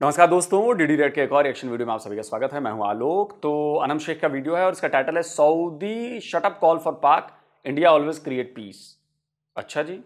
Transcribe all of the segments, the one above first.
नमस्कार दोस्तों, DD red के एक और रिएक्शन वीडियो में आप सभी का स्वागत है। मैं हूं आलोक। तो अनम शेख का वीडियो है और इसका टाइटल है Saudi shut up call for पाक, इंडिया ऑलवेज क्रिएट पीस। अच्छा जी,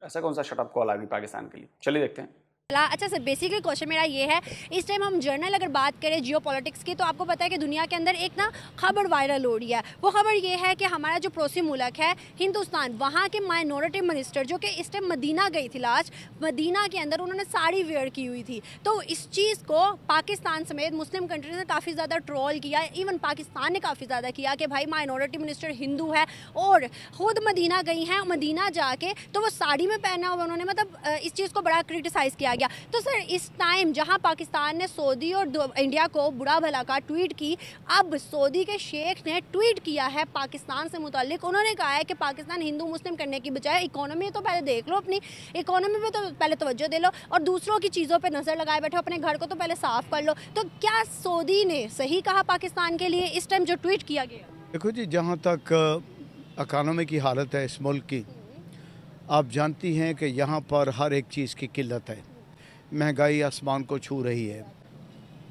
ऐसा कौन सा शट अप कॉल आ गई पाकिस्तान के लिए? चलिए देखते हैं। अच्छा सर, बेसिकली क्वेश्चन मेरा ये है, इस टाइम हम जर्नल अगर बात करें जियो पॉलिटिक्स की, तो आपको पता है कि दुनिया के अंदर एक ना खबर वायरल हो रही है। वो खबर ये है कि हमारा जो पड़ोसी मुल्क है हिंदुस्तान, वहाँ के माइनॉरिटी मिनिस्टर जो कि इस टाइम मदीना गई थी, लास्ट मदीना के अंदर उन्होंने साड़ी वेयर की हुई थी। तो इस चीज़ को पाकिस्तान समेत मुस्लिम कंट्रीज ने काफ़ी ज़्यादा ट्रोल किया, इवन पाकिस्तान ने काफ़ी ज़्यादा किया कि भाई माइनॉरिटी मिनिस्टर हिंदू है और खुद मदीना गई हैं, मदीना जाके तो वो साड़ी में पहना हुआ उन्होंने, मतलब इस चीज़ को बड़ा क्रिटिसाइज़ किया। तो सर, इस टाइम जहां पाकिस्तान ने सऊदी और इंडिया को बुरा भला का ट्वीट की, अब सऊदी के शेख ने ट्वीट किया है पाकिस्तान से मुतालिक। उन्होंने कहा है कि पाकिस्तान हिंदू मुस्लिम करने की बजाय इकोनॉमी तो पहले देख लो, अपनी इकोनॉमी पे तो पहले तवज्जो दे लो और दूसरों की चीज़ों पे नज़र लगाए बैठो, अपने घर को तो पहले साफ कर लो। तो क्या सऊदी ने सही कहा पाकिस्तान के लिए इस टाइम जो ट्वीट किया गया? देखो जी, जहाँ तक इकानमी की हालत है इस मुल्क की, आप जानती हैं कि यहाँ पर हर एक चीज़ की किल्लत है। महंगाई आसमान को छू रही है।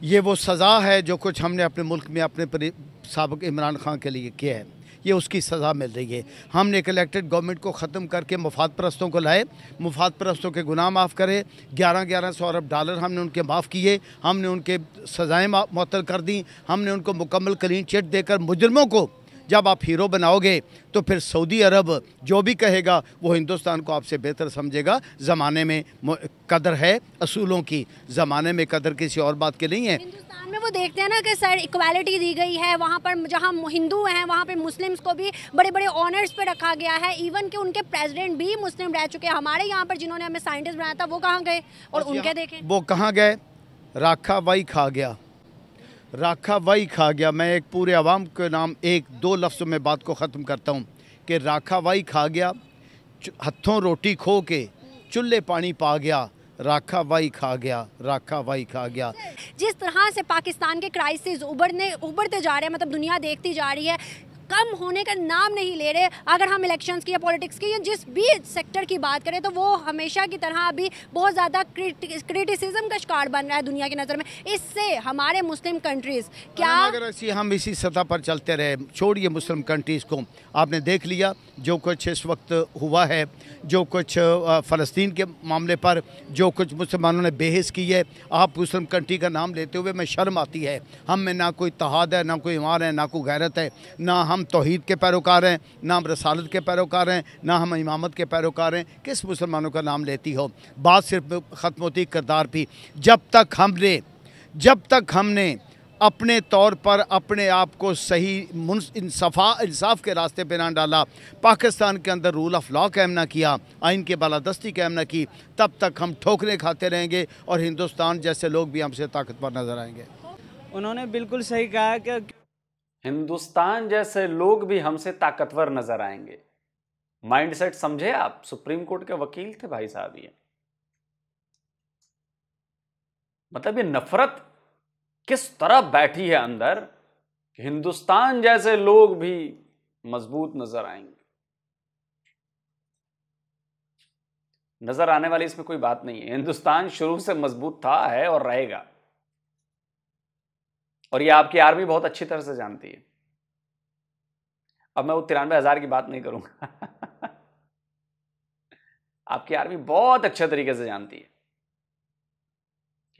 ये वो सज़ा है जो कुछ हमने अपने मुल्क में अपने साबिक़ इमरान खान के लिए किया है, ये उसकी सज़ा मिल रही है। हमने एक इलेक्टेड गवर्नमेंट को ख़त्म करके मुफाद परस्तों को लाए, मुफाद परस्तों के गुनाह माफ़ करे। 1100 अरब डॉलर हमने उनके माफ़ किए, हमने उनके सज़ाएँ मुअत्तल कर दी, हमने उनको मुकम्मल क्लीन चिट देकर मुजरिमों को जब आप हीरो बनाओगे तो फिर सऊदी अरब जो भी कहेगा वो हिंदुस्तान को आपसे बेहतर समझेगा। ज़माने में कदर है असूलों की, ज़माने में कदर किसी और बात की नहीं है। हिंदुस्तान में वो देखते हैं ना कि सर इक्वालिटी दी गई है, वहाँ पर जहाँ हिंदू हैं वहाँ पे मुस्लिम्स को भी बड़े बड़े ऑनर्स पे रखा गया है, इवन कि उनके प्रेसिडेंट भी मुस्लिम रह चुके हैं। हमारे यहाँ पर जिन्होंने हमें साइंटिस्ट बनाया था वो कहाँ गए और उनके देखें वो कहाँ गए? राखा वाई खा गया, राखा वाई खा गया। मैं एक पूरे अवाम के नाम एक दो लफ्ज़ों में बात को ख़त्म करता हूँ कि राखा वाई खा गया, हत्थों रोटी खो के चुल्हे पानी पा गया, राखा वाई खा गया, राखा वाई खा गया। जिस तरह से पाकिस्तान के क्राइसिस उभरते जा रहे हैं, मतलब दुनिया देखती जा रही है, कम होने का नाम नहीं ले रहे। अगर हम इलेक्शंस की या पॉलिटिक्स की या जिस भी सेक्टर की बात करें तो वो हमेशा की तरह अभी बहुत ज़्यादा क्रिटिसिज्म का शिकार बन रहा है दुनिया की नज़र में। इससे हमारे मुस्लिम कंट्रीज़ क्या, अगर हम इसी सतह पर चलते रहे, छोड़िए मुस्लिम कंट्रीज़ को, आपने देख लिया जो कुछ इस वक्त हुआ है, जो कुछ फ़लस्तीन के मामले पर जो कुछ मुसलमानों ने बेहिस की है। आप मुस्लिम कंट्री का नाम लेते हुए मैं शर्म आती है। हम में ना कोई इत्तेहाद है, ना कोई ईमान है, ना कोई गैरत है, ना हम तौहीद के पैरोकार हैं, ना हम रसालत के पैरोकार हैं, ना हम इमामत के पैरोकार हैं। किस मुसलमानों का नाम लेती हो? बात सिर्फ ख़त्म होती किरदार भी। जब तक हमने अपने तौर पर अपने आप को सही इंसाफ के रास्ते पे ना डाला, पाकिस्तान के अंदर रूल ऑफ लॉ कायम ना किया, आइन की बालादस्ती कायम ना की, तब तक हम ठोकरें खाते रहेंगे और हिंदुस्तान जैसे लोग भी हमसे ताकतवर नजर आएंगे। उन्होंने बिल्कुल सही कहा कि हिंदुस्तान जैसे लोग भी हमसे ताकतवर नजर आएंगे। माइंडसेट समझे आप? सुप्रीम कोर्ट के वकील थे भाई साहब ये। मतलब ये नफरत किस तरह बैठी है अंदर कि हिंदुस्तान जैसे लोग भी मजबूत नजर आएंगे। नजर आने वाली इसमें कोई बात नहीं है। हिंदुस्तान शुरू से मजबूत था, है और रहेगा। और ये आपकी आर्मी बहुत अच्छी तरह से जानती है। अब मैं वो 93,000 की बात नहीं करूंगा। आपकी आर्मी बहुत अच्छे तरीके से जानती है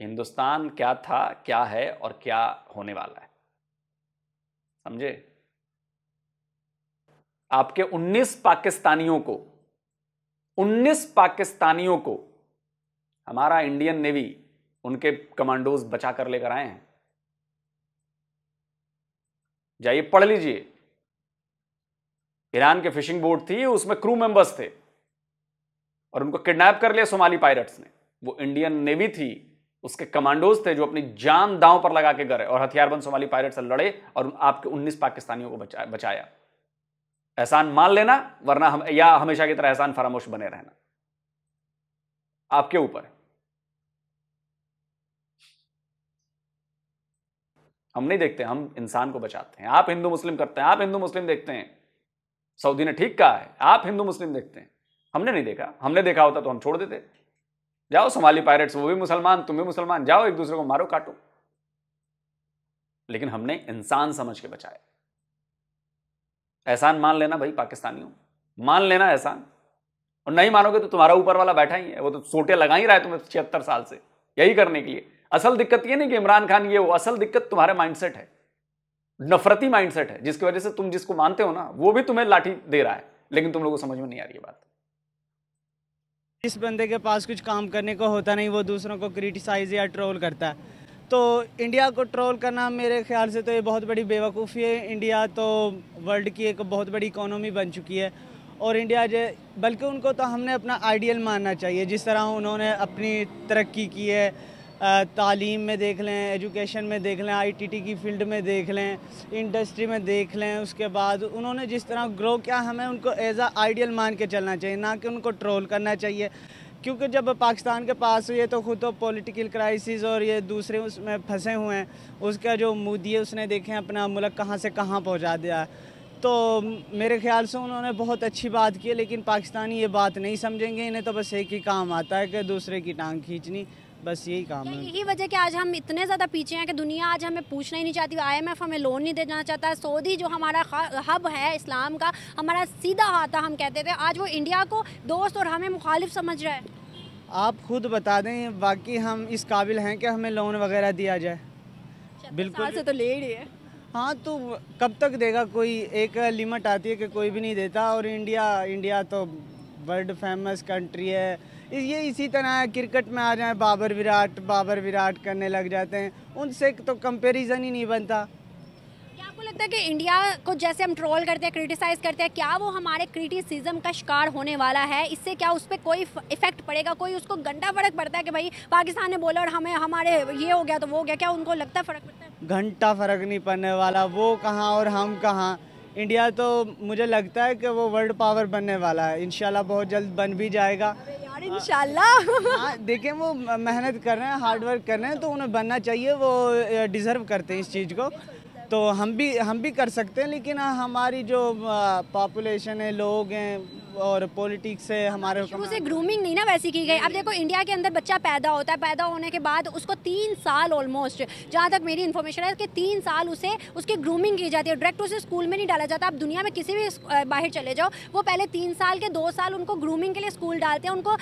कि हिंदुस्तान क्या था, क्या है और क्या होने वाला है। समझे? आपके 19 पाकिस्तानियों को हमारा इंडियन नेवी, उनके कमांडोज बचा कर लेकर आए हैं। जाइए पढ़ लीजिए। ईरान के फिशिंग बोट थी, उसमें क्रू मेंबर्स थे और उनको किडनैप कर लिया सोमाली पायरेट्स ने। वो इंडियन नेवी थी, उसके कमांडोज थे जो अपनी जान दांव पर लगा के गए और हथियारबंद सोमाली पायरेट से लड़े और आपके 19 पाकिस्तानियों को बचाया। एहसान मान लेना, वरना हम या हमेशा की तरह एहसान फरामोश बने रहना, आपके ऊपर। हम नहीं देखते, हम इंसान को बचाते हैं। आप हिंदू मुस्लिम करते हैं, आप हिंदू मुस्लिम देखते हैं। सऊदी ने ठीक कहा है, आप हिंदू मुस्लिम देखते हैं। हमने नहीं देखा, हमने देखा होता तो हम छोड़ देते। जाओ सोमाली पायरेट्स, वो भी मुसलमान, तुम भी मुसलमान, जाओ एक दूसरे को मारो काटो। लेकिन हमने इंसान समझ के बचाया। एहसान मान लेना भाई पाकिस्तानियों, मान लेना एहसान। और नहीं मानोगे तो तुम्हारा ऊपर वाला बैठा ही है, वो तो सोटे लगा ही रहा है तुम्हें 76 साल से यही करने के लिए। असल दिक्कत ये नहीं कि इमरान खान ये वो, असल दिक्कत तुम्हारा माइंडसेट है, नफरती माइंडसेट है, जिसकी वजह से तुम जिसको मानते हो ना वो भी तुम्हें लाठी दे रहा है, लेकिन तुम लोगों को समझ में नहीं आ रही है बात। जिस बंदे के पास कुछ काम करने को होता नहीं वो दूसरों को क्रिटिसाइज या ट्रोल करता है। तो इंडिया को ट्रोल करना मेरे ख्याल से तो ये बहुत बड़ी बेवकूफ़ी है। इंडिया तो वर्ल्ड की एक बहुत बड़ी इकोनॉमी बन चुकी है और इंडिया बल्कि उनको तो हमने अपना आइडियल मानना चाहिए। जिस तरह उन्होंने अपनी तरक्की की है, तालीम में देख लें, एजुकेशन में देख लें, आईटीटी की फील्ड में देख लें, इंडस्ट्री में देख लें, उसके बाद उन्होंने जिस तरह ग्रो किया, हमें उनको एज आ आइडियल मान के चलना चाहिए, ना कि उनको ट्रोल करना चाहिए। क्योंकि जब पाकिस्तान के पास ये तो खुद तो पॉलिटिकल क्राइसिस और ये दूसरे उसमें फंसे हुए हैं, उसका जो मोदी है उसने देखें अपना मुल्क कहाँ से कहाँ पहुँचा दिया। तो मेरे ख्याल से उन्होंने बहुत अच्छी बात की है, लेकिन पाकिस्तानी ये बात नहीं समझेंगे। इन्हें तो बस एक ही काम आता है कि दूसरे की टांग खींचनी, बस यही काम है। यही वजह कि आज हम इतने ज़्यादा पीछे हैं कि दुनिया आज हमें पूछना ही नहीं चाहती। आईएमएफ हमें लोन नहीं देना चाहता। सऊदी जो हमारा हब है इस्लाम का, हमारा सीधा हाथ था, हम कहते थे, आज वो इंडिया को दोस्त और हमें मुखालिफ समझ रहा है। आप खुद बता दें, बाकी हम इस काबिल हैं कि हमें लोन वगैरह दिया जाए? बिल्कुल से तो ले ही है। हाँ, तो कब तक देगा कोई? एक लिमिट आती है कि कोई भी नहीं देता। और इंडिया तो वर्ल्ड फेमस कंट्री है। ये इसी तरह क्रिकेट में आ जाए, बाबर विराट करने लग जाते हैं, उनसे तो कंपैरिजन ही नहीं बनता। क्या आपको लगता है कि इंडिया को जैसे हम ट्रोल करते हैं, क्रिटिसाइज करते हैं, क्या वो हमारे क्रिटिसिज्म का शिकार होने वाला है? इससे क्या उस पर कोई इफेक्ट पड़ेगा? कोई उसको घंटा फर्क पड़ता है कि भाई पाकिस्तान ने बोला और हमें हमारे ये हो गया तो वो हो गया? क्या उनको लगता है फर्क पड़ता है? घंटा फर्क नहीं पड़ने वाला। वो कहाँ और हम कहाँ। इंडिया तो मुझे लगता है कि वो वर्ल्ड पावर बनने वाला है, इंशाल्लाह बहुत जल्द बन भी जाएगा। इंशाल्लाह। हाँ, देखें वो मेहनत कर रहे हैं, हार्ड वर्क कर रहे हैं, तो उन्हें बनना चाहिए। वो डिज़र्व करते हैं इस चीज़ को। तो हम भी कर सकते हैं, लेकिन हमारी जो पॉपुलेशन है, लोग हैं और पॉलिटिक्स है हमारे शुरू से ग्रूमिंग नहीं ना वैसी की गई। अब देखो इंडिया के अंदर बच्चा पैदा होता है, पैदा होने के बाद उसको 3 साल ऑलमोस्ट, जहाँ तक मेरी इन्फॉर्मेशन है कि 3 साल उसे उसकी ग्रूमिंग की जाती है। डायरेक्ट उसे स्कूल में नहीं डाला जाता। आप दुनिया में किसी भी बाहर चले जाओ, वो पहले 3 साल के 2 साल उनको ग्रूमिंग के लिए स्कूल डालते हैं, उनको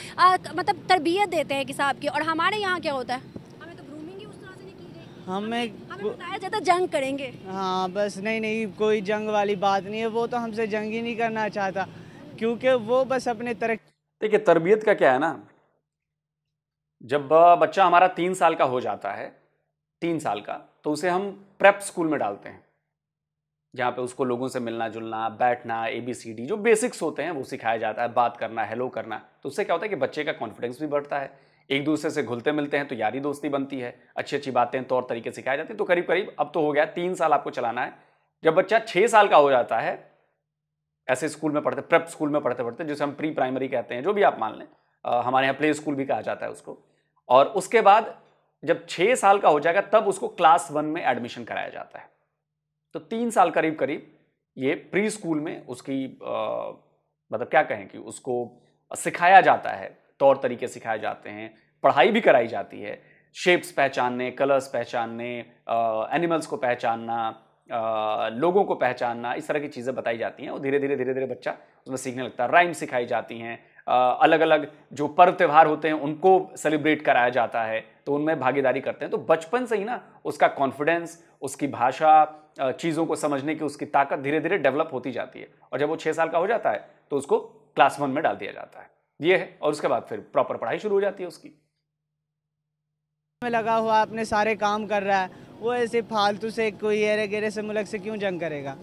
मतलब तरबियत देते हैं किसाब की। और हमारे यहाँ क्या होता है? हमें तो ग्रूमिंग ही उस तरह से नहीं की गई। हमें बताया जाता जंग करेंगे। हाँ बस, नहीं, कोई जंग वाली बात नहीं है। वो तो हमसे जंग ही नहीं करना चाहता, क्योंकि वो बस अपने तरक्की। देखिए तरबियत का क्या है ना, जब बच्चा हमारा 3 साल का हो जाता है, 3 साल का, तो उसे हम प्रेप स्कूल में डालते हैं, जहाँ पे उसको लोगों से मिलना जुलना, बैठना, ABCD जो बेसिक्स होते हैं वो सिखाया जाता है, बात करना, हेलो करना। तो उससे क्या होता है कि बच्चे का कॉन्फिडेंस भी बढ़ता है, एक दूसरे से घुलते मिलते हैं तो यारी दोस्ती बनती है, अच्छी अच्छी बातें तौर तरीके सिखाए जाते हैं। तो करीब करीब अब तो हो गया 3 साल आपको चलाना है। जब बच्चा 6 साल का हो जाता है, ऐसे स्कूल में पढ़ते, प्रेप स्कूल में पढ़ते पढ़ते, जिसे हम प्री प्राइमरी कहते हैं, जो भी आप मान लें, हमारे यहाँ प्ले स्कूल भी कहा जाता है उसको। और उसके बाद जब 6 साल का हो जाएगा तब उसको क्लास 1 में एडमिशन कराया जाता है। तो 3 साल करीब करीब ये प्री स्कूल में उसकी मतलब क्या कहें कि उसको सिखाया जाता है, तौर तरीके सिखाए जाते हैं, पढ़ाई भी कराई जाती है, शेप्स पहचानने, कलर्स पहचानने, एनिमल्स को पहचानना, लोगों को पहचानना, इस तरह की चीज़ें बताई जाती हैं। और धीरे धीरे बच्चा उसमें सीखने लगता है। राइम सिखाई जाती हैं, अलग अलग जो पर्व त्यौहार होते हैं उनको सेलिब्रेट कराया जाता है, तो उनमें भागीदारी करते हैं। तो बचपन से ही ना उसका कॉन्फिडेंस, उसकी भाषा, चीज़ों को समझने की उसकी ताकत धीरे धीरे डेवलप होती जाती है। और जब वो 6 साल का हो जाता है तो उसको क्लास 1 में डाल दिया जाता है, ये है। और उसके बाद फिर प्रॉपर पढ़ाई शुरू हो जाती है उसकी। में लगा हुआ अपने सारे काम कर रहा है, वो ऐसे फालतू से कोई एरे गेरे से मुल्क से क्यों जंग करेगा?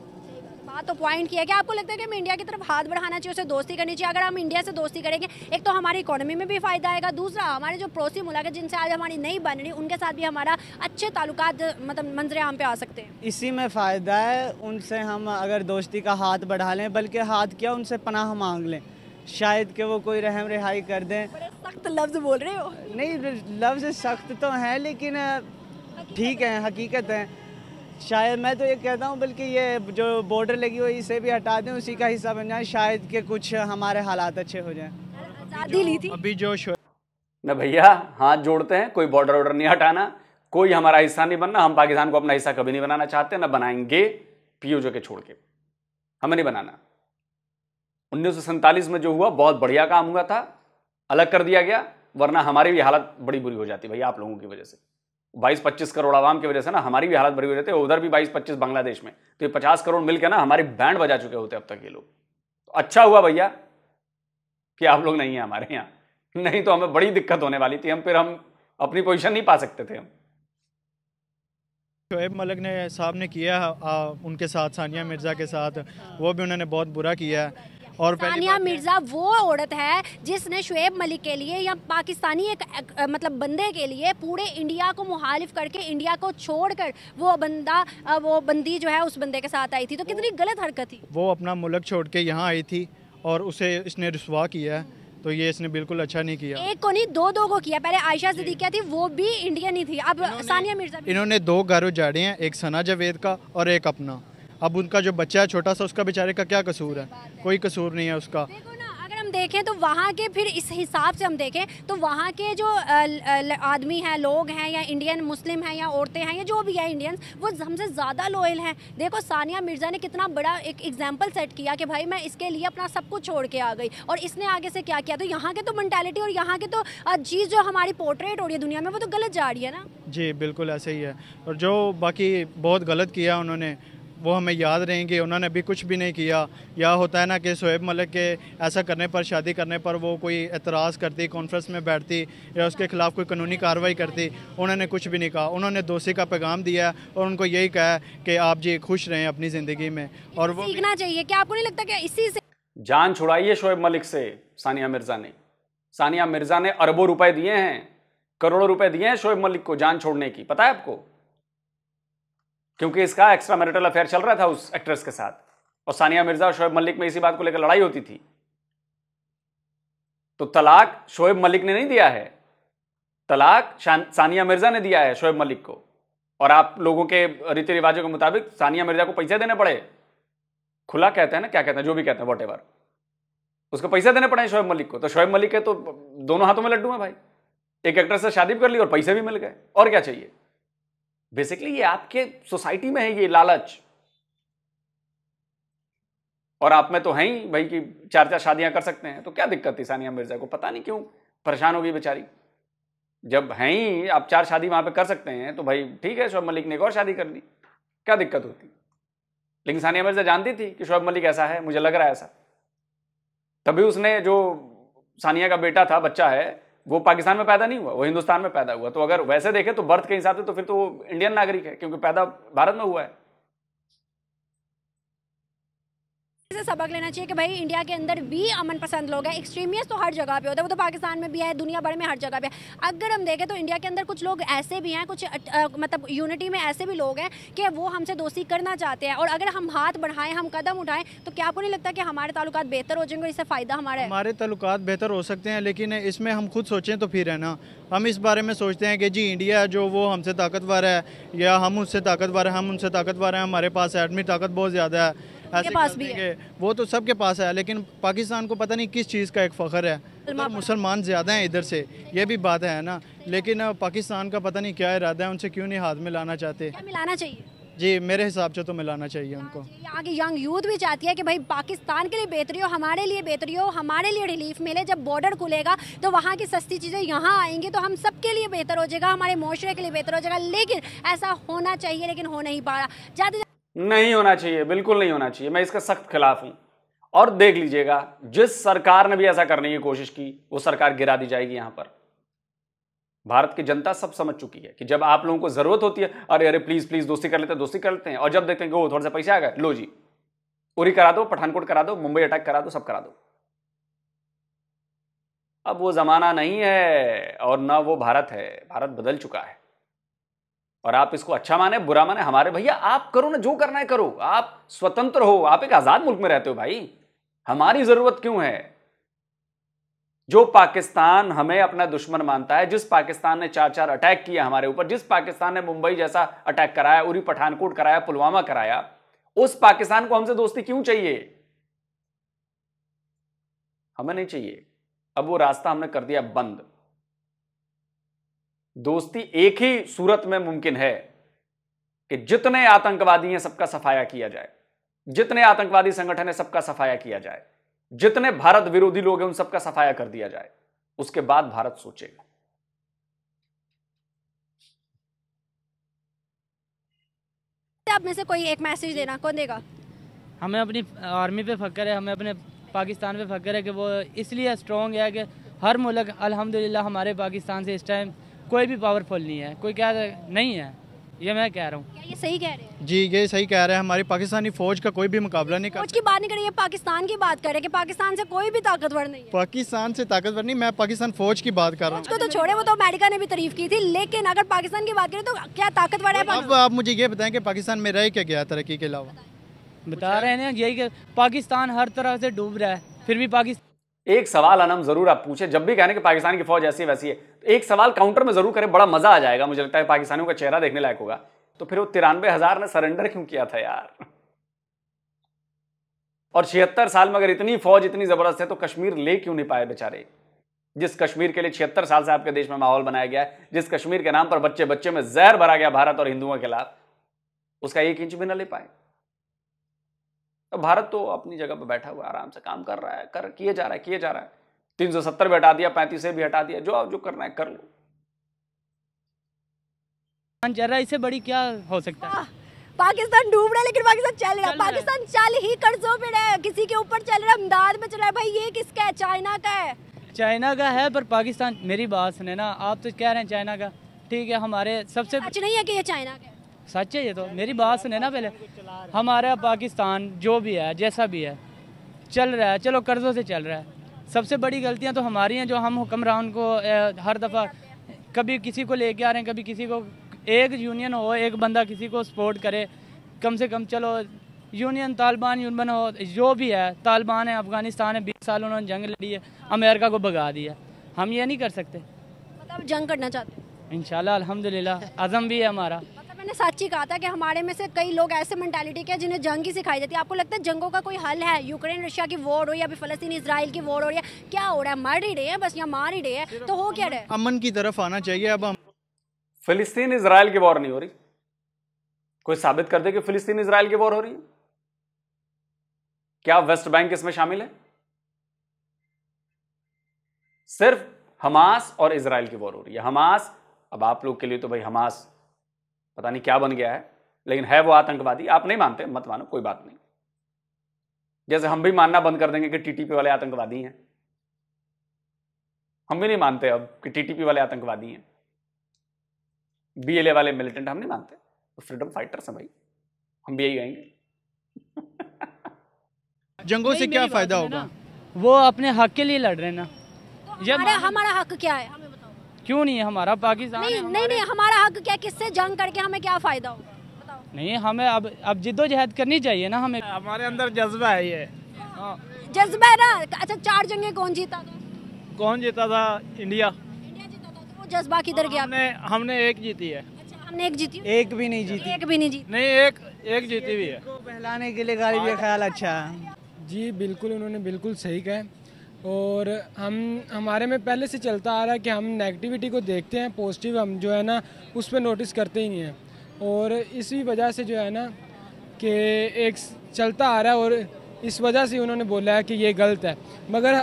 बात तो पॉइंट किया। क्या आपको लगता है कि हमें इंडिया की तरफ हाथ बढ़ाना चाहिए, उसे दोस्ती करनी चाहिए? अगर हम इंडिया से दोस्ती करेंगे, एक तो हमारी इकोनॉमी में भी फायदा आएगा, दूसरा हमारे जो पड़ोसी मुल्क है जिनसे आज हमारी नहीं बन रही, उनके साथ भी हमारा अच्छे ताल्लुकात मतलब मंजरे आम पे आ सकते हैं। इसी में फ़ायदा है। उनसे हम अगर दोस्ती का हाथ बढ़ा लें, बल्कि हाथ क्या, उनसे पनाह मांग लें, शायद कि वो कोई रहम रिहाई कर दें। बड़े सख्त लफ्ज बोल रहे हो। नहीं, लफ्ज़ सख्त तो हैं, लेकिन ठीक है, हकीकत है। शायद मैं तो ये कहता हूँ, बल्कि ये जो बॉर्डर लगी हुई इसे भी हटा दें, उसी का हिस्सा बन जाए, शायद कि कुछ हमारे हालात अच्छे हो जाएं। आज़ादी ली थी। अभी जो न भैया हाथ जोड़ते हैं, कोई बॉर्डर ऑर्डर नहीं हटाना, कोई हमारा हिस्सा नहीं बनना, हम पाकिस्तान को अपना हिस्सा कभी नहीं बनाना चाहते, न बनाएंगे पीओजे के छोड़ के, हमें नहीं बनाना। 1947 में जो हुआ बहुत बढ़िया काम हुआ था, अलग कर दिया गया, वरना हमारी भी हालत बड़ी बुरी हो जाती भैया आप लोगों की वजह से। 22-25 करोड़ आवाम की वजह से ना हमारी भी हालत बड़ी हो जाती है, उधर भी 22-25 बांग्लादेश में, तो ये 50 करोड़ मिलकर ना हमारी बैंड बजा चुके होते अब तक ये लोग। तो अच्छा हुआ भैया कि आप लोग नहीं है हमारे यहाँ, नहीं तो हमें बड़ी दिक्कत होने वाली थी, हम अपनी पोजीशन नहीं पा सकते थे हम। शोएब मलिक ने साहब ने किया उनके साथ, सानिया मिर्ज़ा के साथ, वो भी उन्होंने बहुत बुरा किया है। और सानिया मिर्ज़ा वो औरत है जिसने शोएब मलिक के लिए या पाकिस्तानी एक मतलब बंदे के लिए पूरे इंडिया को मुखालिफ करके इंडिया को छोड़कर वो बंदी जो है उस बंदे के साथ आई थी, तो कितनी गलत हरकत थी। वो अपना मुल्क छोड़ के यहाँ आई थी और उसे इसने रुसवा किया है, तो ये इसने बिल्कुल अच्छा नहीं किया। एक को नहीं दो को किया। पहले आयशा सिद्दीकी थी, वो भी इंडियन ही थी, अब सानिया मिर्ज़ा। इन्होंने 2 घर उजाड़े हैं, एक सना जावेद का और एक अपना। अब उनका जो बच्चा है छोटा सा, उसका बेचारे का क्या कसूर है? कोई कसूर नहीं है उसका। देखो ना, अगर हम देखें तो वहाँ के, फिर इस हिसाब से हम देखें तो वहाँ के जो आदमी हैं, लोग हैं, या इंडियन मुस्लिम हैं या औरतें हैं या जो भी है इंडियंस, वो हमसे ज़्यादा लॉयल हैं। देखो सानिया मिर्ज़ा ने कितना बड़ा एक एग्जाम्पल सेट किया कि भाई मैं इसके लिए अपना सब कुछ छोड़ के आ गई, और इसने आगे से क्या किया। तो यहाँ के तो मेंटालिटी और यहाँ के तो चीज़ जो हमारी पोर्ट्रेट हो रही है दुनिया में, वो तो गलत जा रही है ना। जी बिल्कुल ऐसे ही है। और जो बाकी बहुत गलत किया उन्होंने, वो हमें याद रहेंगे। उन्होंने अभी कुछ भी नहीं किया। या होता है ना कि शोएब मलिक के ऐसा करने पर, शादी करने पर वो कोई एतराज़ करती, कॉन्फ्रेंस में बैठती या उसके खिलाफ कोई कानूनी कार्रवाई करती, उन्होंने कुछ भी नहीं कहा। उन्होंने दोषी का पैगाम दिया और उनको यही कहा कि आप जी खुश रहें अपनी ज़िंदगी में। और वो सीखना चाहिए। क्या आपको नहीं लगता कि इसी से जान छुड़ाई शोएब मलिक से सानिया मिर्ज़ा ने? सानिया मिर्ज़ा ने अरबों रुपए दिए हैं, करोड़ों रुपए दिए हैं शोएब मलिक को जान छोड़ने की, पता है आपको? क्योंकि इसका एक्स्ट्रा मैरिटल अफेयर चल रहा था उस एक्ट्रेस के साथ, और सानिया मिर्ज़ा और शोएब मलिक में इसी बात को लेकर लड़ाई होती थी। तो तलाक शोएब मलिक ने नहीं दिया है, तलाक सानिया मिर्ज़ा ने दिया है शोएब मलिक को। और आप लोगों के रीति रिवाजों के मुताबिक सानिया मिर्ज़ा को पैसे देने पड़े, खुला कहते हैं ना, क्या कहते हैं, जो भी कहते हैं, वॉटेवर, उसको पैसे देने पड़े शोएब मलिक को। तो शोएब मलिक के तो दोनों हाथों में लड्डू हैं भाई, एक एक्ट्रेस से शादी भी कर ली और पैसे भी मिल गए, और क्या चाहिए। बेसिकली ये आपके सोसाइटी में है ये लालच, और आप में तो है ही भाई कि 4 शादियां कर सकते हैं। तो क्या दिक्कत थी सानिया मिर्ज़ा को? पता नहीं क्यों परेशान हो गई बेचारी। जब हैं ही आप 4 शादी वहां पे कर सकते हैं तो भाई ठीक है, शोएब मलिक ने एक और शादी कर ली, क्या दिक्कत होती। लेकिन सानिया मिर्ज़ा जानती थी कि शोएब मलिक ऐसा है, मुझे लग रहा है ऐसा, तभी उसने, जो सानिया का बेटा था, बच्चा है, वो पाकिस्तान में पैदा नहीं हुआ, वो हिंदुस्तान में पैदा हुआ। तो अगर वैसे देखें तो बर्थ के हिसाब से तो फिर तो वो इंडियन नागरिक है, क्योंकि पैदा भारत में हुआ है। से सबक लेना चाहिए कि भाई इंडिया के अंदर भी अमन पसंद लोग हैं। एक्सट्रीमिस्ट तो हर जगह पे होता है, वो तो पाकिस्तान में भी है, दुनिया भर में हर जगह पे है। अगर हम देखें तो इंडिया के अंदर कुछ लोग ऐसे भी हैं, कुछ मतलब यूनिटी में ऐसे भी लोग हैं कि वो हमसे दोस्ती करना चाहते हैं, और अगर हम हाथ बढ़ाएं, हम कदम उठाएं, तो क्या आपको नहीं लगता कि हमारे ताल्लुकात बेहतर हो जाएंगे, इससे फ़ायदा हमारे ताल्लुकात बेहतर हो सकते हैं। लेकिन इसमें हम खुद सोचें तो फिर है ना, हम इस बारे में सोचते हैं कि जी इंडिया जो वो हमसे ताकतवर है या हम उससे ताकतवर है, हम उनसे ताकतवर हैं, हमारे पास एडमी ताकत बहुत ज़्यादा है, ऐसे पास भी है। वो तो सबके पास है। लेकिन पाकिस्तान को पता नहीं किस चीज़ का एक फ़ख्र है, उधर मुसलमान ज़्यादा हैं इधर से, ये भी बात है ना। लेकिन पाकिस्तान का पता नहीं क्या इरादा है, उनसे क्यों नहीं हाथ मिलाना चाहते। क्या मिलाना चाहिए? जी मेरे हिसाब से तो मिलाना चाहिए उनको। यहाँ की यंग यूथ भी चाहती है कि भाई पाकिस्तान के लिए बेहतरी हो, हमारे लिए बेहतरी हो, हमारे लिए रिलीफ मिले। जब बॉर्डर खुलेगा तो वहाँ की सस्ती चीज़ें यहाँ आएंगी, तो हम सबके लिए बेहतर हो जाएगा, हमारे मुआशरे के लिए बेहतर हो जाएगा। लेकिन ऐसा होना चाहिए, लेकिन हो नहीं पा रहा। नहीं होना चाहिए, बिल्कुल नहीं होना चाहिए, मैं इसका सख्त खिलाफ हूं। और देख लीजिएगा, जिस सरकार ने भी ऐसा करने की कोशिश की वो सरकार गिरा दी जाएगी। यहां पर भारत की जनता सब समझ चुकी है कि जब आप लोगों को जरूरत होती है, अरे अरे प्लीज प्लीज दोस्ती कर लेते हैं, दोस्ती कर लेते हैं, और जब देखते हैं कि वो थोड़े से पैसे आ गए, लो जी उरी करा दो, पठानकोट करा दो, मुंबई अटैक करा दो, सब करा दो। अब वो जमाना नहीं है और ना वो भारत है, भारत बदल चुका है। और आप इसको अच्छा माने बुरा माने, हमारे भैया आप करो ना, जो करना है करो, आप स्वतंत्र हो, आप एक आजाद मुल्क में रहते हो भाई, हमारी जरूरत क्यों है? जो पाकिस्तान हमें अपना दुश्मन मानता है, जिस पाकिस्तान ने 4 अटैक किए हमारे ऊपर, जिस पाकिस्तान ने मुंबई जैसा अटैक कराया, उरी पठानकोट कराया, पुलवामा कराया, उस पाकिस्तान को हमसे दोस्ती क्यों चाहिए? हमें नहीं चाहिए। अब वो रास्ता हमने कर दिया बंद। दोस्ती एक ही सूरत में मुमकिन है कि जितने आतंकवादी हैं सबका सफाया किया जाए, जितने आतंकवादी संगठन है सबका सफाया किया जाए, जितने भारत विरोधी लोग हैं उन सबका सफाया कर दिया जाए, उसके बाद भारत सोचेगा। आप में से कोई एक मैसेज देना, कौन देगा? हमें अपनी आर्मी पे फख्र है, हमें अपने पाकिस्तान पे फख्र है कि वो इसलिए स्ट्रॉन्ग है कि हर मुल्क अल्हम्दुलिल्लाह हमारे पाकिस्तान से इस टाइम कोई भी पावरफुल नहीं है, कोई क्या नहीं है, ये मैं कह रहा हूँ। क्या ये सही कह रहे हैं? जी ये सही कह रहे हैं, हमारी पाकिस्तानी फ़ौज का कोई भी मुकाबला नहीं कर फौज की बात नहीं कर रही है, पाकिस्तान की बात कर रहे हैं कि पाकिस्तान से कोई भी ताकतवर नहीं है। पाकिस्तान से ताकतवर नहीं, मैं पाकिस्तान फ़ौज की बात कर रहा फौज को तो छोड़े, वो तो अमेरिका ने भी तारीफ की थी, लेकिन अगर पाकिस्तान की बात करें तो क्या ताकतवर है? हूँ। अब आप मुझे ये बताएं कि पाकिस्तान में रह क्या गया तरक्की के अलावा? बता रहे हैं यही कि पाकिस्तान हर तरह से डूब रहा है, फिर भी पाकिस्तान। एक सवाल अनम जरूर आप पूछे, जब भी कहने कि पाकिस्तान की फौज ऐसी वैसी है, तो एक सवाल काउंटर में जरूर करें, बड़ा मजा आ जाएगा। मुझे लगता है पाकिस्तानियों का चेहरा देखने लायक होगा। तो फिर वो 93,000 ने सरेंडर क्यों किया था यार? और 76 साल में अगर इतनी फौज इतनी जबरदस्त है तो कश्मीर ले क्यों नहीं पाए बेचारे? जिस कश्मीर के लिए 76 साल से आपके देश में माहौल बनाया गया है, जिस कश्मीर के नाम पर बच्चे बच्चे में जहर भरा गया भारत और हिंदुओं के खिलाफ, उसका 1 इंच भी ना ले पाए। तो भारत तो अपनी जगह पर बैठा हुआ आराम से काम कर रहा है, किए जा रहा है। 370 भी हटा दिया, 35 से भी हटा दिया, जो करना है कर लो। चल रहा है, इससे बड़ी क्या हो सकता है? पाकिस्तान डूब रहा है लेकिन पाकिस्तान चल रहा है। पाकिस्तान चल ही कर्जों पे रहा है, किसी के ऊपर चल रहा है, इमदाद में चल रहा है। भाई ये किसका है? चाइना का है। चाइना का है, पर पाकिस्तान, मेरी बात सुने ना, आप तो कह रहे हैं चाइना का, ठीक है, हमारे सबसे सच नहीं है कि ये चाइना का है। सच है ये तो, मेरी बात सुने ना पहले। हमारा पाकिस्तान जो भी है, जैसा भी है, चल रहा है, चलो कर्जों से चल रहा है। सबसे बड़ी गलतियां तो हमारी हैं, जो हम हुक्मरान को हर दफ़ा कभी किसी को लेके आ रहे हैं, कभी किसी को। एक यूनियन हो, एक बंदा किसी को सपोर्ट करे, कम से कम। चलो यूनियन तालिबान यूनियन हो, जो भी है, तालिबान है, अफगानिस्तान है, 20 साल उन्होंने जंग लड़ी है, अमेरिका को भगा दिया। हम ये नहीं कर सकते। मतलब जंग करना चाहते हैं इंशाल्लाह, अल्हम्दुलिल्लाह, अज़म भी है हमारा। मतलब मैंने सच ही कहा था कि हमारे में से कई लोग ऐसे मेंटालिटी के जिन्हें जंग ही सिखाई जाती है। आपको लगता है जंगों का कोई हल है? यूक्रेन रशिया की वॉर हो या अभी फ़लस्तीन इसराइल की वॉर हो रही है, क्या हो रहा है? मर ही रहे हैं बस, या मार ही रहे हैं, तो हो क्या रहा है? अमन की तरफ आना चाहिए। अब हम फिलिस्तीन इजराइल की वॉर नहीं हो रही। कोई साबित कर दे कि फिलिस्तीन इजराइल की वॉर हो रही है? क्या वेस्ट बैंक इसमें शामिल है? सिर्फ हमास और इजराइल की वॉर हो रही है। हमास, अब आप लोग के लिए तो भाई हमास पता नहीं क्या बन गया है, लेकिन है वो आतंकवादी। आप नहीं मानते, मत मानो, कोई बात नहीं। जैसे हम भी मानना बंद कर देंगे कि टीटीपी वाले आतंकवादी हैं। हम भी नहीं मानते अब कि टीटीपी वाले आतंकवादी हैं, बीएलए वाले मिलिटेंट हम नहीं मानते। तो फ्रीडम फाइटर्स हैं भाई, हम भी यही कहेंगे। जंगों से क्या फायदा होगा? वो अपने हक के लिए लड़ रहे हैं ना। हमारा हक क्या है, हमें बताओ। क्यों नहीं है? हमारा पाकिस्तान नहीं है, नहीं, हमारा हक क्या है? किससे जंग करके हमें क्या फायदा होगा, बताओ। नहीं, हमें अब जिद्दोजहद करनी चाहिए ना। हमें, हमारे अंदर जज्बा है ये। जज्बा है ना। अच्छा, 4 जंगें कौन जीता था? कौन जीता था? इंडिया। इंडिया जीता था। तो वो जज्बा किधर गया? हमने एक जीती है। अच्छा, हमने एक जीती? एक भी नहीं जीती। एक भी नहीं जीती। नहीं, एक जीती भी है। बहलाने के लिए गाड़ी भी ख्याल अच्छा है। जी बिल्कुल, उन्होंने बिल्कुल सही कहा। और हमारे में पहले से चलता आ रहा है कि हम नेगेटिविटी को देखते हैं, पॉजिटिव हम जो है ना उस पर नोटिस करते ही नहीं हैं। और इसी वजह से जो है ना कि एक चलता आ रहा है, और इस वजह से उन्होंने बोला है कि ये गलत है। मगर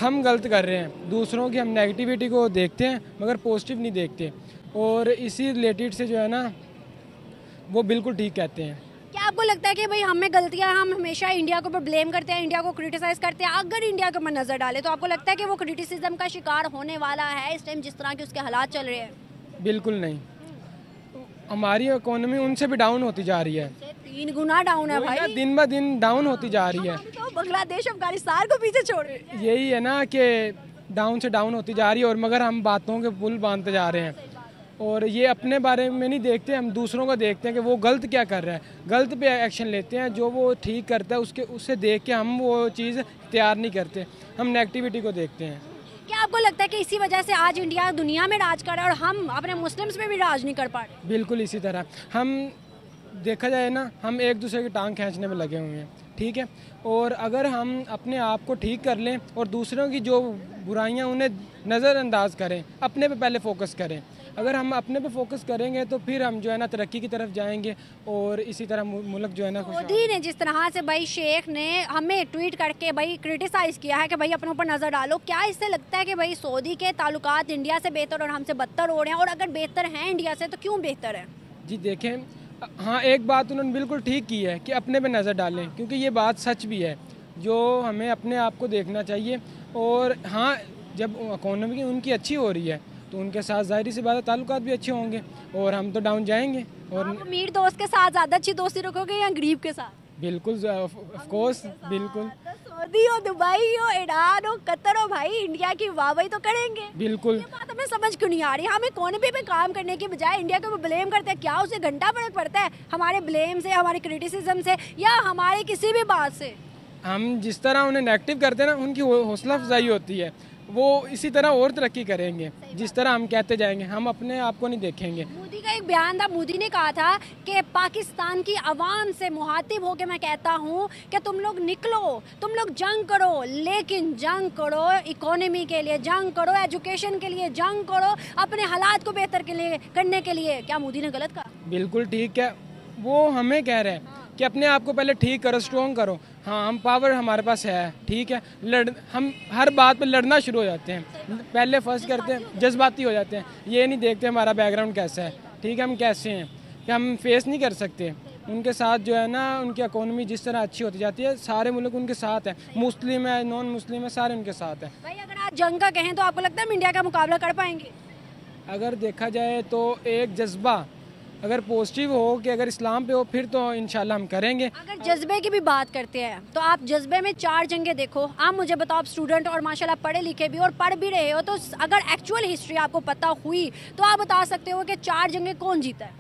हम गलत कर रहे हैं, दूसरों की हम नेगेटिविटी को देखते हैं मगर पॉजिटिव नहीं देखते। और इसी रिलेटेड से जो है ना वो बिल्कुल ठीक कहते हैं। क्या आपको लगता है कि भाई हमें गलतियां, हम हमेशा इंडिया के ऊपर ब्लेम करते हैं, इंडिया को क्रिटिसाइज करते हैं? अगर इंडिया के ऊपर नजर डाले तो आपको लगता है कि वो क्रिटिसिज्म का शिकार होने वाला है इस टाइम जिस तरह के उसके हालात चल रहे हैं? बिल्कुल नहीं, हमारी इकोनॉमी उनसे भी डाउन होती जा रही है। 3 गुना डाउन है भाई, दिन ब दिन डाउन होती जा रही है। तो बांग्लादेश अफगानिस्तान को पीछे छोड़ रहे हैं। यही है ना कि डाउन से डाउन होती जा रही है, और मगर हम बातों के पुल बांधते जा रहे हैं। और ये अपने बारे में नहीं देखते, हम दूसरों को देखते हैं कि वो गलत क्या कर रहा है, गलत पे एक्शन लेते हैं। जो वो ठीक करता है उससे देख के हम वो चीज़ तैयार नहीं करते, हम नेगेटिविटी को देखते हैं। क्या आपको लगता है कि इसी वजह से आज इंडिया दुनिया में राज कर रहा है और हम अपने मुस्लिम्स में भी राज नहीं कर पा रहे? बिल्कुल इसी तरह हम देखा जाए ना, हम एक दूसरे की टांग खींचने में लगे हुए हैं, ठीक है। और अगर हम अपने आप को ठीक कर लें और दूसरों की जो बुराइयां उन्हें नज़रअंदाज करें, अपने पे पहले फोकस करें, अगर हम अपने पे फोकस करेंगे तो फिर हम जो है ना तरक्की की तरफ जाएंगे और इसी तरह मुल्क जो है ना मोदी ने जिस तरह से भाई शेख ने हमें ट्वीट करके भाई क्रिटिसाइज किया है कि भाई अपने ऊपर नज़र डालो, क्या इससे लगता है कि भाई सऊदी के ताल्लुकात इंडिया से बेहतर और हमसे बदतर हो रहे हैं? और अगर बेहतर हैं इंडिया से तो क्यों बेहतर है? जी देखें, हाँ एक बात उन्होंने बिल्कुल ठीक की है कि अपने पे नज़र डालें, क्योंकि ये बात सच भी है जो हमें अपने आप को देखना चाहिए। और हाँ, जब इकोनॉमी उनकी अच्छी हो रही है तो उनके साथ ज़ाहिर सी बात है ताल्लुकात भी अच्छे होंगे और हम तो डाउन जाएंगे। और आप अमीर दोस्त के साथ ज़्यादा अच्छी दोस्ती रखोगे या गरीब के साथ? बिल्कुल ऑफ कोर्स बिल्कुल। तो सऊदी हो, दुबई हो, ईरान हो, कतर हो, भाई इंडिया की वाहवाही तो करेंगे। बिल्कुल। ये बात हमें समझ क्यों नहीं आ रही? हमें कोने पे काम करने के बजाय इंडिया को ब्लेम करते हैं। क्या उसे घंटा फर्क पड़ता है हमारे ब्लेम से, हमारे क्रिटिसिज्म से या हमारे किसी भी बात से? हम जिस तरह उन्हें नेगेटिव करते हैं ना, उनकी हौसला अफजाई होती है, वो इसी तरह और तरक्की करेंगे जिस तरह हम कहते जाएंगे, हम अपने आप को नहीं देखेंगे। मोदी का एक बयान था, मोदी ने कहा था कि पाकिस्तान की आवाम से मुहातिब होकर मैं कहता हूँ कि तुम लोग निकलो, तुम लोग जंग करो, लेकिन जंग करो इकोनॉमी के लिए, जंग करो एजुकेशन के लिए, जंग करो अपने हालात को बेहतर के लिए करने के लिए। क्या मोदी ने गलत कहा? बिल्कुल ठीक है, वो हमें कह रहे हैं कि अपने आप को पहले ठीक करो, स्ट्रॉन्ग करो। हाँ, हम पावर हमारे पास है, ठीक है, हम हर बात पे लड़ना शुरू हो जाते हैं, पहले फर्स्ट करते हैं, जज्बाती हो जाते हैं, ये नहीं देखते हमारा बैकग्राउंड कैसा है, ठीक है, हम कैसे हैं, कि हम फेस नहीं कर सकते उनके साथ जो है ना। उनकी इकोनॉमी जिस तरह अच्छी होती जाती है, सारे मुल्क उनके साथ हैं, मुस्लिम है, नॉन मुस्लिम है, सारे उनके साथ हैं। भाई अगर आप जंग का कहें तो आपको लगता है हम इंडिया का मुकाबला कर पाएंगे? अगर देखा जाए तो एक जज्बा अगर पॉजिटिव हो कि अगर इस्लाम पे हो, फिर तो इंशाल्लाह हम करेंगे। अगर जज्बे की भी बात करते हैं तो आप जज्बे में 4 जंगें देखो। आप मुझे बताओ, आप स्टूडेंट और माशाल्लाह पढ़े लिखे भी और पढ़ भी रहे हो, तो अगर एक्चुअल हिस्ट्री आपको पता हुई तो आप बता सकते हो कि 4 जंगें कौन जीता है?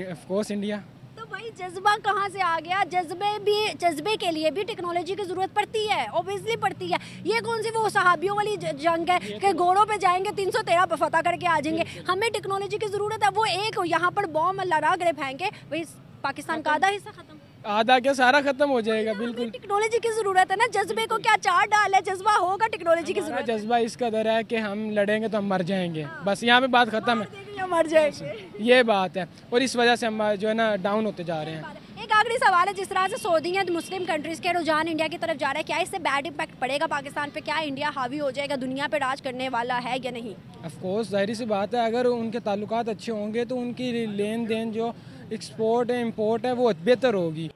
Of course India. तो भाई जज्बा कहाँ से आ गया? जज्बे के लिए भी टेक्नोलॉजी की जरूरत पड़ती है, ऑब्वियसली पड़ती है। ये कौन सी वो सहाबियों वाली जंग है कि घोड़ों पे जाएंगे 313 पे फतह करके आ जाएंगे? हमें टेक्नोलॉजी की जरूरत है। वो एक यहाँ पर बॉम्ब लड़ा करे फेंके, भाई पाकिस्तान का आधा हिस्सा खत्म, आधा क्या सारा खत्म हो जाएगा। बिल्कुल टेक्नोलॉजी की जरूरत है ना। जज्बे को क्या चार डाल है, जज्बा होगा, टेक्नोलॉजी की जरूरत। जज्बा इस कदर है कि हम लड़ेंगे तो हम मर जाएंगे, बस यहाँ पे बात खत्म है, मर जाएंगे, ये बात है। और इस वजह से हम जो है ना डाउन होते जा रहे हैं। एक आखिरी सवाल है, जिस तरह से सऊदी या मुस्लिम कंट्रीज के रुझान इंडिया की तरफ जा रहा है, क्या इससे बैड इम्पैक्ट पड़ेगा पाकिस्तान पे? क्या इंडिया हावी हो जाएगा, दुनिया पे राज करने वाला है या नहीं? ऑफ कोर्स जाहिर सी बात है, अगर उनके ताल्लुकात अच्छे होंगे तो उनकी लेन देन जो एक्सपोर्ट है इम्पोर्ट है वो बेहतर होगी।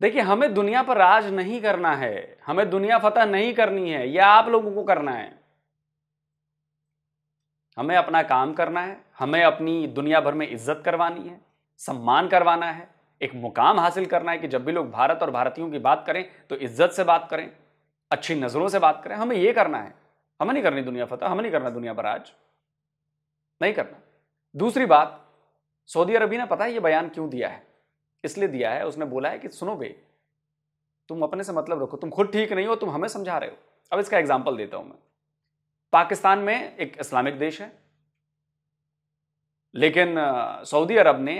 देखिए, हमें दुनिया पर राज नहीं करना है, हमें दुनिया फतह नहीं करनी है, यह आप लोगों को करना है। हमें अपना काम करना है, हमें अपनी दुनिया भर में इज्जत करवानी है, सम्मान करवाना है, एक मुकाम हासिल करना है कि जब भी लोग भारत और भारतीयों की बात करें तो इज्जत से बात करें, अच्छी नजरों से बात करें। हमें यह करना है, हमें नहीं करनी दुनिया फतह, हमें नहीं करना दुनिया पर राज, नहीं करना। दूसरी बात, सऊदी अरबिया ने पता है ये बयान क्यों दिया है? इसलिए दिया है, उसने बोला है कि सुनो बे, तुम अपने से मतलब रखो, तुम खुद ठीक नहीं हो, तुम हमें समझा रहे हो। अब इसका एग्जाम्पल देता हूं मैं। पाकिस्तान में एक इस्लामिक देश है, लेकिन सऊदी अरब ने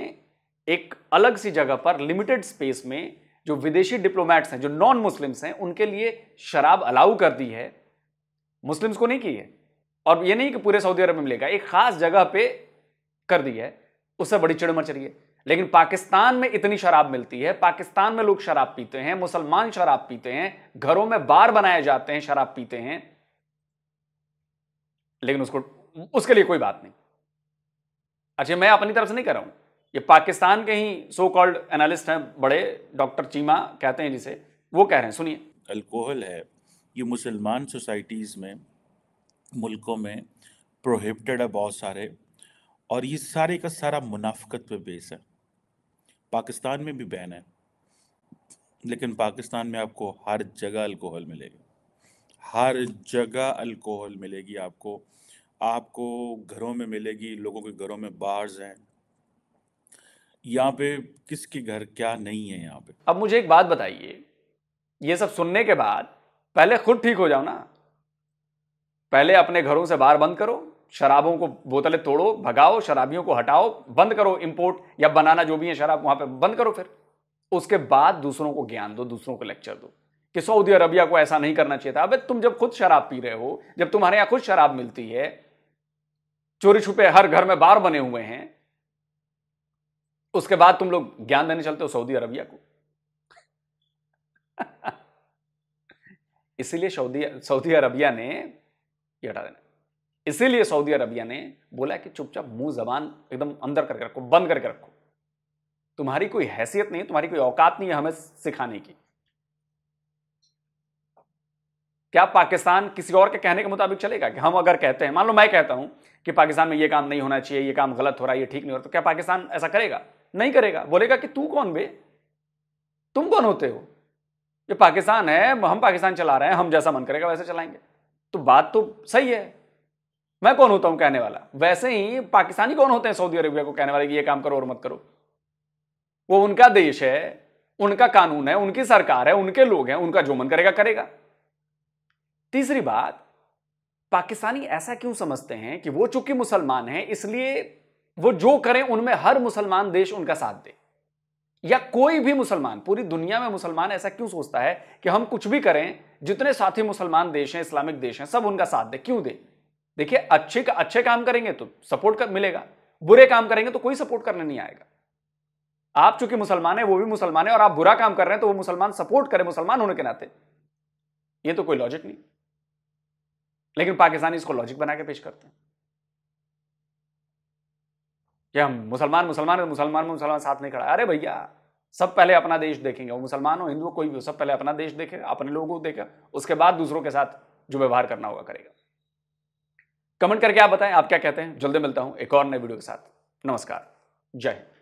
एक अलग सी जगह पर लिमिटेड स्पेस में जो विदेशी डिप्लोमेट्स हैं, जो नॉन मुस्लिम्स हैं, उनके लिए शराब अलाउ कर दी है, मुस्लिम्स को नहीं की है। और ये नहीं कि पूरे सऊदी अरब में मिलेगा, एक खास जगह पे कर दी है, उससे बड़ी चिड़ मच रही है। लेकिन पाकिस्तान में इतनी शराब मिलती है, पाकिस्तान में लोग शराब पीते हैं, मुसलमान शराब पीते हैं, घरों में बार बनाए जाते हैं, शराब पीते हैं, लेकिन उसके लिए कोई बात नहीं। अच्छा, मैं अपनी तरफ से नहीं कर रहा हूं, ये पाकिस्तान के ही सो कॉल्ड एनालिस्ट हैं, बड़े डॉक्टर चीमा कहते हैं जिसे, वो कह रहे हैं, सुनिए। अल्कोहल है, ये मुसलमान सोसाइटीज़ में, मुल्कों में प्रोहिबिटेड है बहुत सारे, और ये सारे का सारा मुनाफिकत पे बेस है। पाकिस्तान में भी बैन है, लेकिन पाकिस्तान में आपको हर जगह अल्कोहल मिलेगी, हर जगह अल्कोहल मिलेगी आपको घरों में मिलेगी, लोगों के घरों में बार्स हैं। यहाँ पे किसके घर क्या नहीं है यहाँ पे। अब मुझे एक बात बताइए, ये सब सुनने के बाद पहले खुद ठीक हो जाओ ना, पहले अपने घरों से बाहर बंद करो, शराबों को बोतलें तोड़ो, भगाओ, शराबियों को हटाओ, बंद करो इंपोर्ट या बनाना जो भी है शराब, वहां पे बंद करो। फिर उसके बाद दूसरों को ज्ञान दो, दूसरों को लेक्चर दो कि सऊदी अरबिया को ऐसा नहीं करना चाहिए था। अबे तुम जब खुद शराब पी रहे हो, जब तुम्हारे यहां खुद शराब मिलती है, चोरी छुपे हर घर में बार बने हुए हैं, उसके बाद तुम लोग ज्ञान देने चलते हो सऊदी अरबिया को। इसीलिए सऊदी अरबिया ने ये हटा देना, इसीलिए सऊदी अरबिया ने बोला कि चुपचाप मुंह जबान एकदम अंदर करके रखो, बंद करके रखो। तुम्हारी कोई हैसियत नहीं, तुम्हारी कोई औकात नहीं है हमें सिखाने की। क्या पाकिस्तान किसी और के कहने के मुताबिक चलेगा? कि हम अगर कहते हैं, मान लो मैं कहता हूं कि पाकिस्तान में ये काम नहीं होना चाहिए, ये काम गलत हो रहा है, ये ठीक नहीं हो रहा, तो क्या पाकिस्तान ऐसा करेगा? नहीं करेगा। बोलेगा कि तू कौन बे, तुम कौन होते हो, ये पाकिस्तान है, हम पाकिस्तान चला रहे हैं, हम जैसा मन करेगा वैसे चलाएंगे। तो बात तो सही है, मैं कौन होता हूं कहने वाला? वैसे ही पाकिस्तानी कौन होते हैं सऊदी अरेबिया को कहने वाले कि ये काम करो और मत करो? वो उनका देश है, उनका कानून है, उनकी सरकार है, उनके लोग हैं, उनका जो मन करेगा करेगा। तीसरी बात, पाकिस्तानी ऐसा क्यों समझते हैं कि वो चूंकि मुसलमान हैं इसलिए वो जो करें उनमें हर मुसलमान देश उनका साथ दे, या कोई भी मुसलमान, पूरी दुनिया में मुसलमान ऐसा क्यों सोचता है कि हम कुछ भी करें, जितने साथी मुसलमान देश हैं, इस्लामिक देश हैं, सब उनका साथ दे? क्यों दे? देखिए, अच्छे काम करेंगे तो सपोर्ट मिलेगा, बुरे काम करेंगे तो कोई सपोर्ट करने नहीं आएगा। आप चूंकि मुसलमान है, वो भी मुसलमान है, और आप बुरा काम कर रहे हैं तो वो मुसलमान सपोर्ट करे मुसलमान होने के नाते, ये तो कोई लॉजिक नहीं। लेकिन पाकिस्तानी इसको लॉजिक बना के पेश करते हैं कि हम मुसलमान साथ नहीं खड़ा। अरे भैया, सब पहले अपना देश देखेंगे, वो मुसलमान हो, हिंदू हो, कोई भी हो, सब पहले अपना देश देखे, अपने लोगों को देखे, उसके बाद दूसरों के साथ जो व्यवहार करना होगा करेगा। कमेंट करके आप बताएं आप क्या कहते हैं। जल्दी मिलता हूं एक और नए वीडियो के साथ। नमस्कार, जय हिंद।